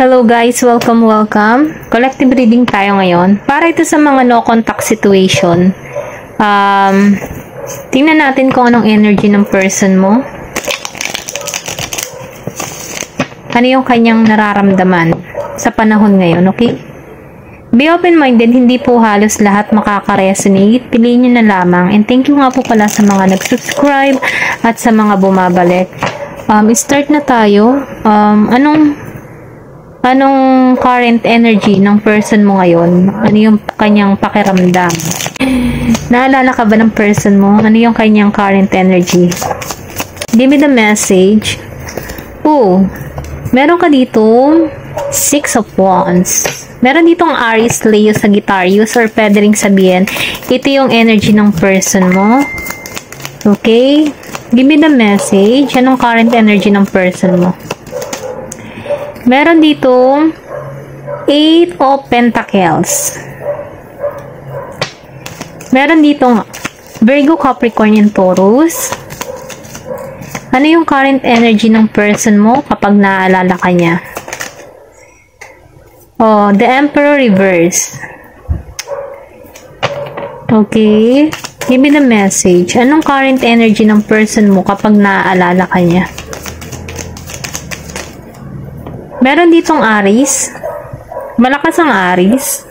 Hello guys, welcome. Collective reading tayo ngayon. Para ito sa mga no contact situation. Tingnan natin kung anong energy ng person mo. Ano yung kanyang nararamdaman sa panahon ngayon, okay? Be open-minded, hindi po halos lahat makaka-resonate. Piliin nyo na lamang. And thank you nga po pala sa mga nag-subscribe at sa mga bumabalik. Start na tayo. Anong current energy ng person mo ngayon? Ano yung kanyang pakiramdam? Naalala ka ba ng person mo? Ano yung kanyang current energy? Give me the message. Meron ka dito Six of Wands. Meron ditong Aries, Leo, Sagittarius, or pwede ring sabihin, ito yung energy ng person mo. Okay? Give me the message. Anong current energy ng person mo? Meron ditong Eight of Pentacles. Meron ditong Virgo, Capricorn, and Taurus. Ano yung current energy ng person mo kapag naaalala ka niya? The Emperor reverse. Okay. Give me the message. Anong current energy ng person mo kapag naaalala ka niya? Meron ditong Aries. Malakas ang Aries.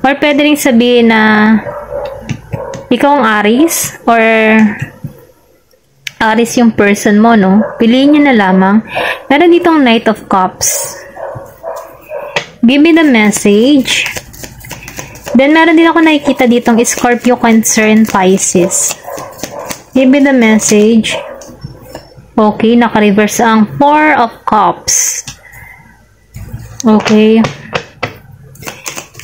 Or pwede rin sabihin na ikaw ang Aries. Or Aries yung person mo, no? Piliin nyo na lamang. Meron ditong Knight of Cups. Give me the message. Then, meron din ako nakikita ditong Scorpio, Cancer, and Pisces. Give me the message. Okay, naka-reverse ang Four of Cups. Okay.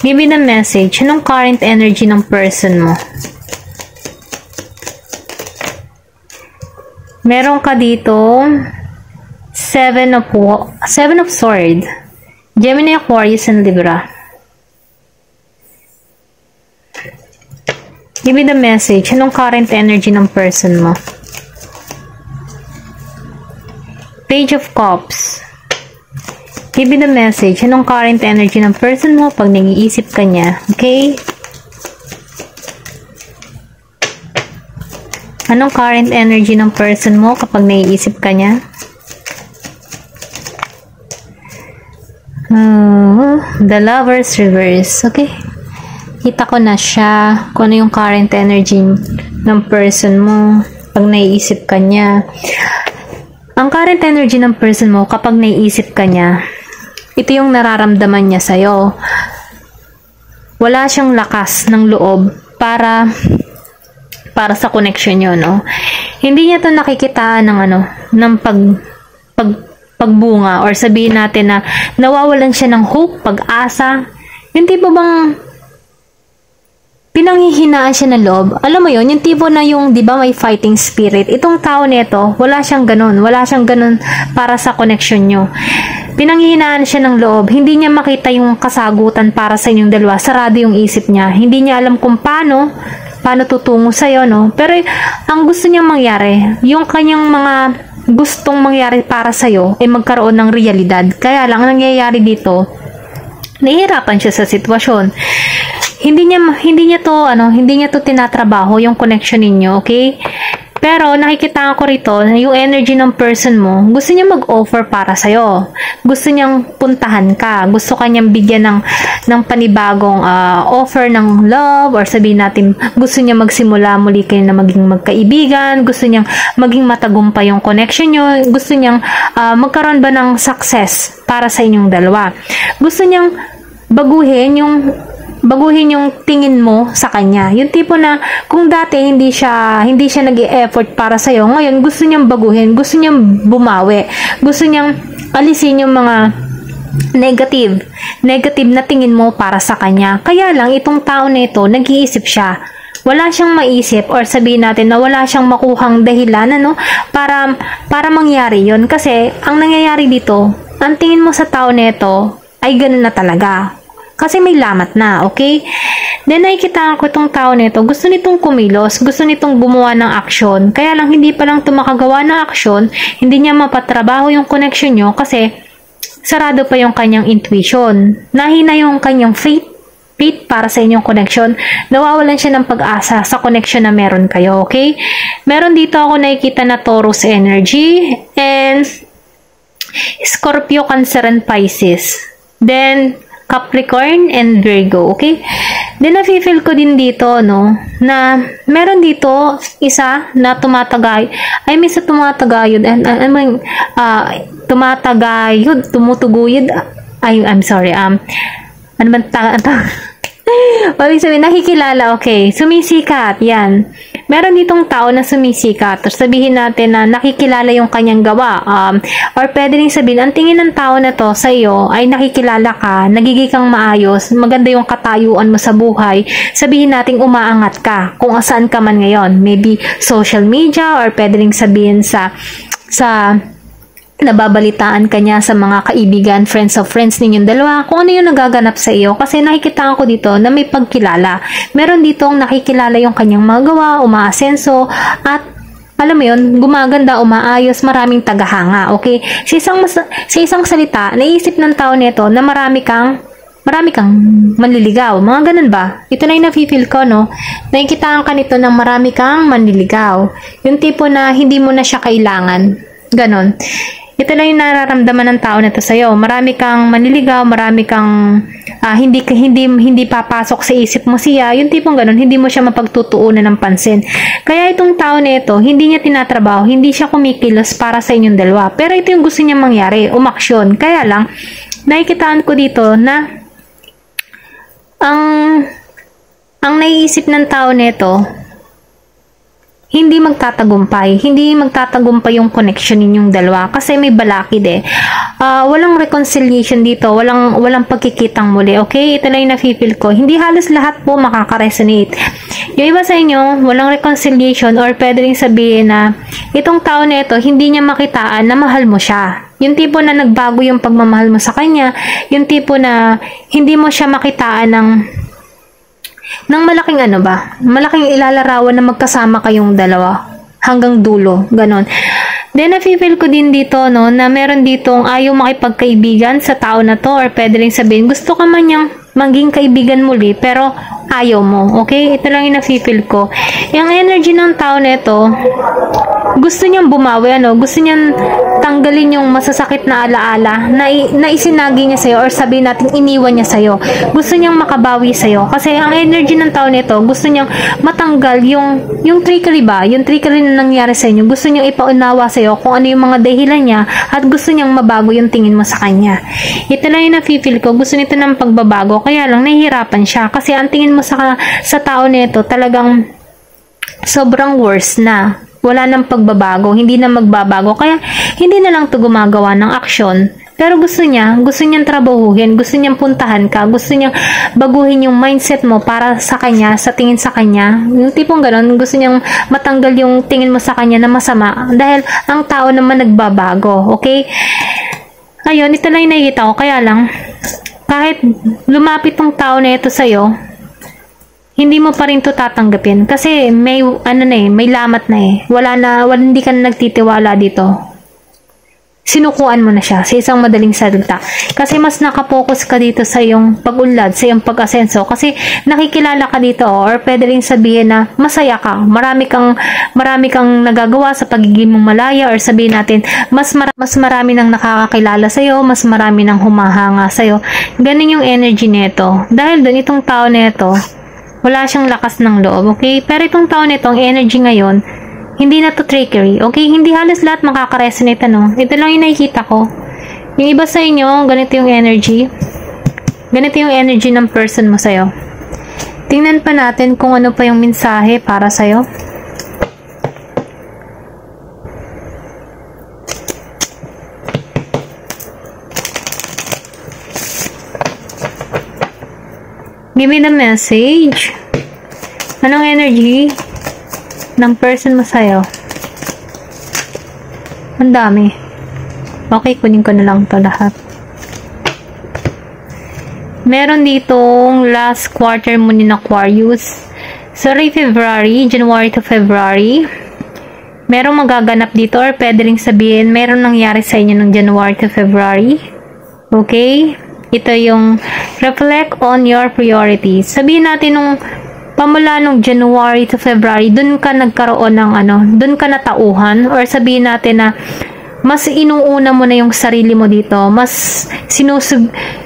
Give me the message. Anong current energy ng person mo? Meron ka dito Seven of Sword. Gemini, Aquarius, and Libra. Give me the message. Anong current energy ng person mo? Page of Cups. Give me the message. Anong current energy ng person mo pag nag-iisip ka niya? Okay? Anong current energy ng person mo kapag naiisip ka niya? The Lovers reverse. Okay. Kita ko na siya kung ano yung current energy ng person mo pag naiisip ka niya. Ang current energy ng person mo kapag naiisip ka niya, ito yung nararamdaman niya sa'yo. Wala siyang lakas ng loob para sa connection nyo, no? Hindi niya to nakikitaan ng pagbunga, or sabihin natin na nawawalan siya ng hope, pag-asa. Yung tipo bang pinanghihinaan siya ng loob. Alam mo yun, yung tipo na yung, di ba, may fighting spirit. Itong tao nito, wala siyang ganun. Wala siyang ganun para sa connection nyo. Pinanghihinaan siya ng loob. Hindi niya makita yung kasagutan para sa inyong dalawa. Sarado yung isip niya. Hindi niya alam kung paano tutungo sa'yo, no? Pero ang gusto niyang mangyari, yung kanyang mga gustong mangyari para sa'yo, ay magkaroon ng realidad. Kaya lang, ang nangyayari dito, nahihirapan siya sa sitwasyon. Hindi niya to tinatrabaho yung connection ninyo, okay? Pero nakikita ko rito na yung energy ng person mo, gusto niya mag-offer para sa'yo. Gusto niyang puntahan ka. Gusto kanyang bigyan ng panibagong offer ng love, or sabihin natin, gusto niya magsimula muli kayo na maging magkaibigan. Gusto niyang maging matagumpay yung connection nyo. Gusto niyang magkaroon ba ng success para sa inyong dalawa. Gusto niyang baguhin yung tingin mo sa kanya. Yung tipo na kung dati hindi siya nag-e-effort para sa iyo, ngayon gusto niyang baguhin, gusto niyang bumawi, gusto niyang alisin yung mga negative na tingin mo para sa kanya. Kaya lang itong tao na ito, nag-iisip siya. Wala siyang maisip, or sabihin natin na wala siyang makuhang dahilan para mangyari 'yon, kasi ang nangyayari dito, ang tingin mo sa tao na ito ay ganun na talaga. Kasi may lamat na, okay? Then, nakikita ko itong tao nito, gusto nitong kumilos, gusto nitong gumawa ng aksyon. Kaya lang, hindi pa lang ito makagawa ng aksyon, hindi niya mapatrabaho yung connection nyo kasi sarado pa yung kanyang intuition. Nahina yung kanyang faith para sa inyong connection. Nawawalan siya ng pag-asa sa connection na meron kayo, okay? Meron dito ako nakikita na Taurus energy and Scorpio, Cancer, and Pisces. Then, Capricorn and Virgo, okay? Then, nafe-feel ko din dito, no, na meron dito isa na tumatagay, ay may sa tumatagayod, tumatagayod, tumutuguyod, I'm sorry, ano man Ibig sabihin, nakikilala, okay. Sumisikat, yan. Meron ditong tao na sumisikat. Tapos sabihin natin na nakikilala yung kanyang gawa. Or pwede rin sabihin, ang tingin ng tao na to sa iyo ay nakikilala ka, nagiging kang maayos, maganda yung katayuan mo sa buhay. Sabihin natin umaangat ka kung saan ka man ngayon. Maybe social media or pwede rin sabihin sa nababalitaan ka niya sa mga kaibigan, friends of friends ninyong dalawa, kung ano yung nagaganap sa iyo. Kasi nakikita ko dito na may pagkilala. Meron ditong nakikilala yung kanyang mga gawa, umaasenso, at alam mo yun, gumaganda, umaayos, maraming tagahanga, okay? Sa isang salita, naisip ng tao nito na marami kang manliligaw. Mga ganun ba? Ito na yung nafe-feel ko, no? Nakikitaan ka nito ng marami kang manliligaw. Yung tipo na hindi mo na siya kailangan. Ganon. Ito lang yung nararamdaman ng tao nito sa'yo. Marami kang manliligaw, marami kang hindi papasok sa isip mo siya. Yung tipong ganun, hindi mo siya mapagtutuunan ng pansin. Kaya itong tao nito, hindi niya tinatrabaho, hindi siya kumikilos para sa inyong dalawa. Pero ito yung gusto niya mangyari, umaksyon. Kaya lang, nakikitaan ko dito na ang naiisip ng tao nito, hindi magtatagumpay yung connection ninyong dalawa kasi may balakid eh. Walang reconciliation dito, walang pagkikitang muli, okay? Ito lang yung nafe-feel ko. Hindi halos lahat po makaka-resonate. Yung iba sa inyo, walang reconciliation or pwede rin sabihin na itong tao na ito, hindi niya makitaan na mahal mo siya. Yung tipo na nagbago yung pagmamahal mo sa kanya, yung tipo na hindi mo siya makitaan ng malaking malaking ilalarawan na magkasama kayong dalawa hanggang dulo, ganon. Then, nafe-feel ko din dito, no, na meron ditong ayaw makipagkaibigan sa tao na to or pwede rin sabihin, gusto ka man niyang maging kaibigan muli, pero ayaw mo, okay? Ito lang yung nafe-feel ko. Yung energy ng tao na ito, gusto niyang bumawi, gusto niyang tanggalin yung masasakit na alaala na isinagi niya sa'yo or sabihin natin iniwan niya sa'yo. Gusto niyang makabawi sa'yo. Kasi ang energy ng tao nito, gusto niyang matanggal yung trickery ba? Yung trickery na nangyari sa inyo. Gusto niyang ipaunawa sa'yo kung ano yung mga dahilan niya at gusto niyang mabago yung tingin mo sa kanya. Ito lang yung nafe-feel ko. Gusto nito ng pagbabago. Kaya lang, nahihirapan siya. Kasi ang tingin mo sa tao nito, talagang sobrang worse na. Wala nang pagbabago, hindi na magbabago, kaya hindi na lang to gumagawa ng aksyon. Pero gusto niyang trabahuhin, gusto niyang puntahan ka, gusto niyang baguhin yung mindset mo para sa kanya, sa tingin sa kanya. Yung tipong gano'n, gusto niyang matanggal yung tingin mo sa kanya na masama dahil ang tao naman nagbabago, okay? Ayun, ito lang yung nakikita ko, kaya lang, kahit lumapit tong tao na ito sa'yo, hindi mo pa rin to tatanggapin kasi may may lamat na eh. Hindi ka na nagtitiwala dito. Sinukuan mo na siya sa isang madaling salita. Kasi mas nakapokus ka dito sa iyong pag-unlad, sa iyong pag-asenso kasi nakikilala ka dito or pwede rin sabihin na masaya ka. Marami kang nagagawa sa pagiging mong malaya or sabihin natin mas marami nang nakakakilala sa iyo, mas marami nang humahanga sa iyo. Ganun yung energy nito. Dahil doon itong tao nito, wala siyang lakas ng loob, okay? Pero itong tao nito, ang energy ngayon, hindi na to trickery, okay? Hindi halos lahat makaka-resonate, Ito lang yung nakikita ko. Yung iba sa inyo, ganito yung energy. Ganito yung energy ng person mo sa'yo. Tingnan pa natin kung ano pa yung mensahe para sa'yo. Give me the message. Anong energy ng person mo sa'yo? Ang dami. Okay, kunin ko na lang to lahat. Meron ditong last quarter moon in Aquarius. Sorry, January to February. Merong magaganap dito or pwede rin sabihin meron nangyari sa inyo ng January to February. Okay? Ito yung reflect on your priorities. Sabihin natin pamula nung January to February, dun ka nagkaroon ng dun ka natauhan, or sabihin natin na mas inuuna mo na yung sarili mo dito, mas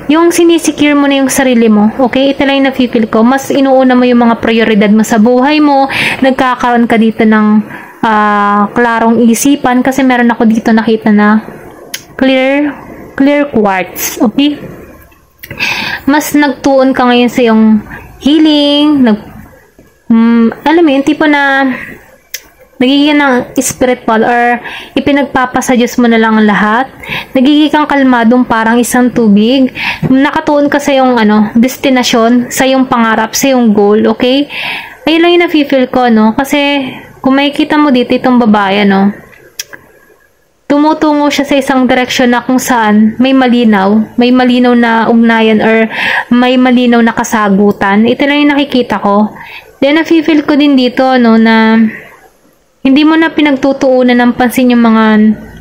yung sinisecure mo na yung sarili mo, okay? Ito lang yung nafe-feel ko, mas inuuna mo yung mga prioridad mo sa buhay mo, nagkakaroon ka dito ng klarong isipan, kasi meron ako dito nakita na clear quartz, okay? Mas nagtuon ka ngayon sa yung healing, alam mo yung tipo na nagiging ng spiritual, or ipinagpapasa Diyos mo na lang ang lahat. Nagiging kang kalmadong parang isang tubig. Nakatuon ka sa yung destinasyon, sa yung pangarap, sa yung goal, okay? Ayun lang yung nafe-feel ko, kasi kung makikita mo dito itong babae, tumutungo siya sa isang direksyon na kung saan may malinaw na ugnayan, or may malinaw na kasagutan. Ito lang yung nakikita ko. Then, nafe-feel ko din dito, na hindi mo na pinagtutuunan ng pansin yung mga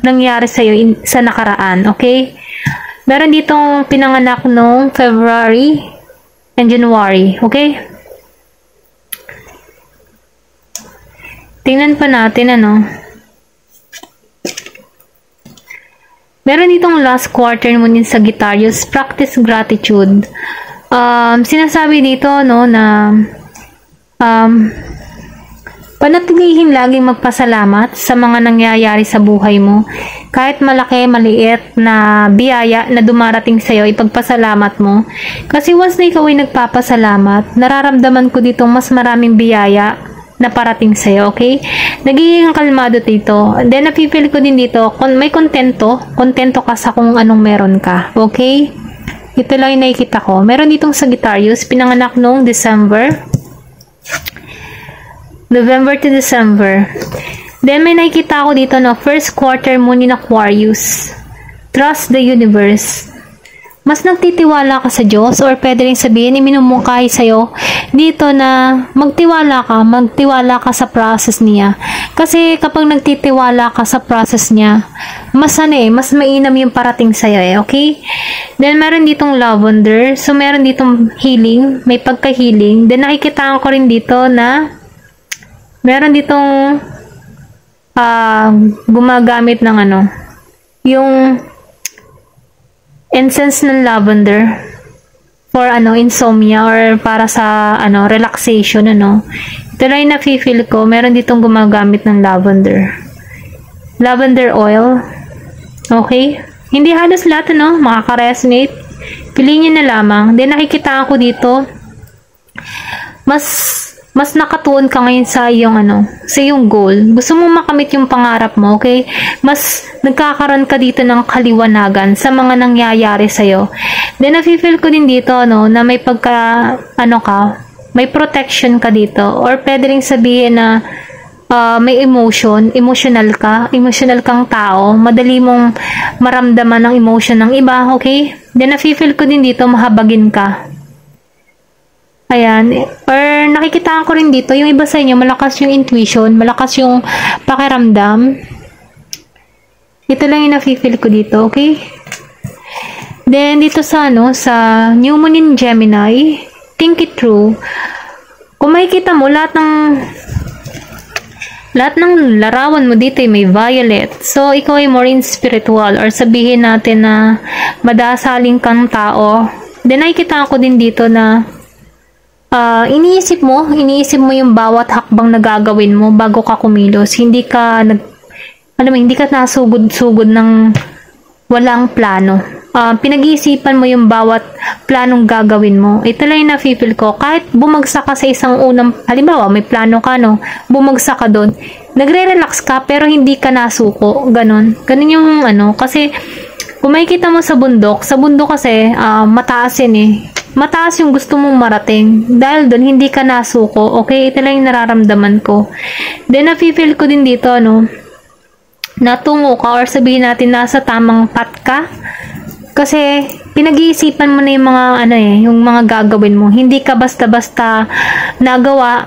nangyari sa'yo sa nakaraan, okay? Meron ditong pinanganak noong February and January, okay? Tingnan pa natin, meron ditong last quarter mo din sa Sagittarius, practice gratitude. Sinasabi dito, na panatilihin laging magpasalamat sa mga nangyayari sa buhay mo. Kahit malaki, maliit na biyaya na dumarating sa'yo, ipagpasalamat mo. Kasi once na ikaw ay nagpapasalamat, nararamdaman ko dito mas maraming biyaya na parating sa'yo, okay? Nagiging kalmado dito. Then, napipil ko din dito, may kontento ka sa kung anong meron ka, okay? Ito lang yung nakikita ko. Meron ditong Sagittarius, pinanganak noong November to December. Then, may nakikita ako dito, first quarter mo ni Aquarius. Trust the universe. Mas nagtitiwala ka sa Diyos, or pwede rin sabihin, iminumungkahi sa'yo dito na magtiwala ka sa process niya. Kasi kapag nagtitiwala ka sa process niya, mas mainam yung parating sa'yo, okay? Then, meron ditong lavender. So, meron ditong healing, may pagka-healing. Then, nakikita ko rin dito na meron ditong gumagamit ng yung incense ng lavender for insomnia, or para sa relaxation, Ito lang yung nafe-feel ko. Meron ditong gumagamit ng lavender oil, okay? Hindi halos lahat makaka-resonate. Piliin nyo na lamang. Then nakikita ako dito, mas nakatuon ka ngayon sa iyong goal. Gusto mo makamit yung pangarap mo, okay? Mas nagkakaroon ka dito ng kaliwanagan sa mga nangyayari sa'yo. Then, nafe-feel ko din dito, na may may protection ka dito. Or pwede rin sabihin na may emotional kang tao. Madali mong maramdaman ang emotion ng iba, okay? Then, nafe-feel ko din dito, mahabagin ka. Ayan. Or nakikita ko rin dito, yung iba sa inyo, malakas yung intuition, malakas yung pakiramdam. Ito lang yung nafe-feel ko dito, okay? Then, dito sa New Moon in Gemini, think it through. Kung makikita mo, lahat ng larawan mo dito ay may violet. So, ikaw ay more in spiritual, or sabihin natin na madasaling kang tao. Then, nakikita ko din dito na iniisip mo yung bawat hakbang na gagawin mo bago ka kumilos. Hindi ka nasugod-sugod ng walang plano. Pinag-iisipan mo yung bawat planong gagawin mo. Ito lang yung nafe-feel ko. Kahit bumagsak ka sa isang halimbawa, may plano ka, bumagsak ka doon. Nagre-relax ka, pero hindi ka nasuko. Ganon yung kasi kung makikita mo sa bundok kasi, mataas yan mataas yung gusto mong marating. Dahil doon, hindi ka nasuko. Okay? Ito lang yung nararamdaman ko. Then, nafe-feel ko din dito, natungo ka, or sabihin natin nasa tamang path ka. Kasi, pinag-iisipan mo na yung mga, yung mga gagawin mo. Hindi ka basta-basta nagawa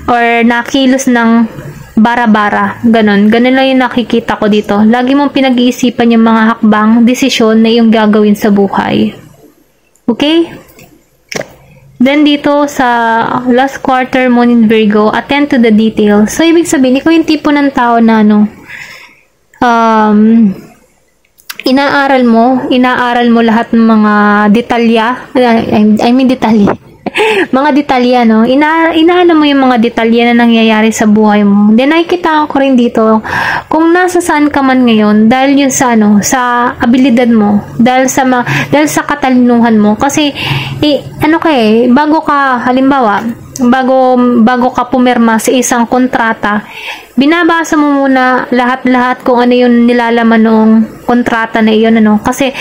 or nakilos ng bara-bara. Ganon lang yung nakikita ko dito. Lagi mong pinag-iisipan yung mga hakbang, desisyon na yung gagawin sa buhay. Okay? Then dito sa last quarter moon in Virgo, attend to the details. So, ibig sabihin, ikaw yung tipo ng tao na inaaral mo lahat ng mga detalya. I mean detalye. Mga detalya, no? Inaalam mo yung mga detalya na nangyayari sa buhay mo. Then, nakikita ko rin dito, kung nasa saan ka man ngayon, dahil yun sa, sa abilidad mo, dahil sa katalinuhan mo. Kasi, bago ka, halimbawa, bago ka pumirma sa isang kontrata, binabasa mo muna lahat-lahat kung ano yung nilalaman noong kontrata na iyon, Kasi,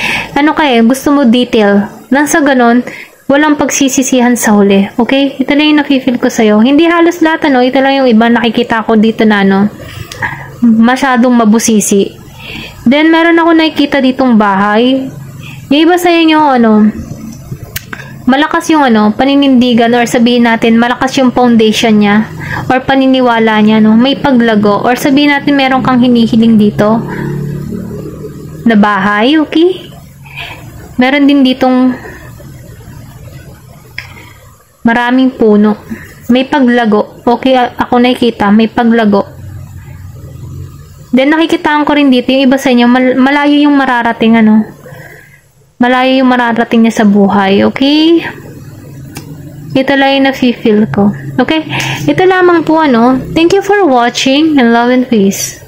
gusto mo detail. Nang sa ganon, walang pagsisisihan sa huli. Okay? Ito lang yung nafe-feel ko sa'yo. Hindi halos lahat, Ito lang yung iba nakikita ko dito na, masyadong mabusisi. Then, meron ako nakikita ditong bahay. Yung iba sa inyo, malakas yung, paninindigan, or sabihin natin, malakas yung foundation niya, or paniniwala niya, may paglago, or sabihin natin, meron kang hinihiling dito, na bahay, okay? Meron din ditong maraming puno. May paglago. Okay, ako nakikita, may paglago. Then, nakikitaan ko rin dito, yung iba sa inyo, malayo yung mararating, malayo yung mararating niya sa buhay. Okay? Ito lang yung nafe-feel ko. Okay? Ito lamang po, Thank you for watching, and love and peace.